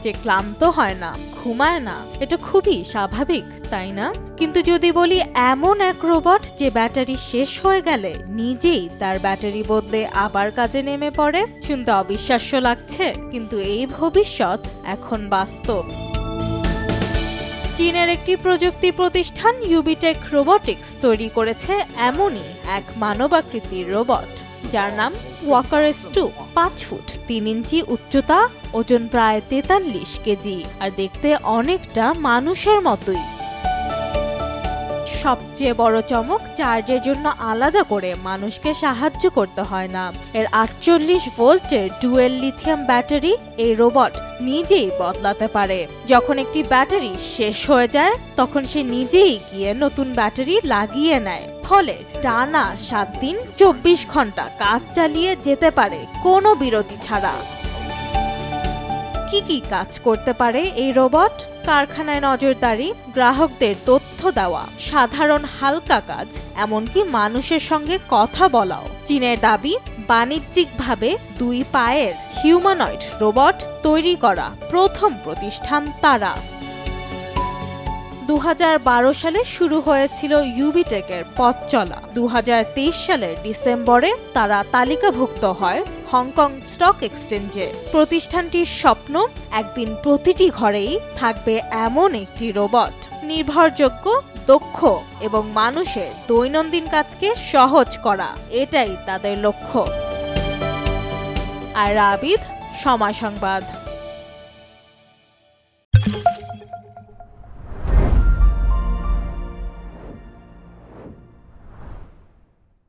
সে ক্লান্ত হয় না, ঘুমায় না, এটা খুবই স্বাভাবিক, তাই না? কিন্তু যদি বলি এমন এক রোবট যে ব্যাটারি শেষ হয়ে গেলে নিজেই তার ব্যাটারি বদলে আবার কাজে নেমে পড়ে, শুনতে অবিশ্বাস্য লাগছে, কিন্তু এই ভবিষ্যৎ এখন বাস্তব। চীনের একটি প্রযুক্তি প্রতিষ্ঠান ইউবিটেক রোবোটিক্স তৈরি করেছে এমনই এক মানবাকৃতির রোবট, যার নাম ওয়াকারেস 2। 5 ফুট 3 ইঞ্চি উচ্চতা, ওজন প্রায় 43 কেজি, আর দেখতে অনেকটা মানুষের মতোই। সবচেয়ে বড় চমক, চার্জের জন্য আলাদা করে মানুষকে সাহায্য করতে হয় না। এর 48 ভোল্টের ডুয়েল লিথিয়াম ব্যাটারি এই রোবট নিজেই বদলাতে পারে। যখন একটি ব্যাটারি শেষ হয়ে যায় তখন সে নিজেই গিয়ে নতুন ব্যাটারি লাগিয়ে নেয়, ফলে টানা 7 দিন 24 ঘন্টা কাজ চালিয়ে যেতে পারে কোনো বিরতি ছাড়া। কি কি কাজ করতে পারে এই রোবট? কারখানায় নজরদারি, গ্রাহকদের তথ্য দেওয়া, সাধারণ হালকা কাজ, এমনকি মানুষের সঙ্গে কথা বলাও। চীনের দাবি, বাণিজ্যিকভাবে 2 পায়ের হিউম্যানয়েড রোবট তৈরি করা প্রথম প্রতিষ্ঠান তারা। 2012 সালে শুরু হয়েছিল ইউবিটেকের পথ চলা। 2023 সালের ডিসেম্বরে তারা তালিকাভুক্ত হয় হংকং স্টক এক্সচেঞ্জে। প্রতিষ্ঠানটির স্বপ্ন, একদিন প্রতিটি ঘরেই থাকবে এমন একটি রোবট, নির্ভরযোগ্য, দক্ষ এবং মানুষের দৈনন্দিন কাজকে সহজ করা। এটাই তাদের লক্ষ্য। আর আবিদ, সময় সংবাদ।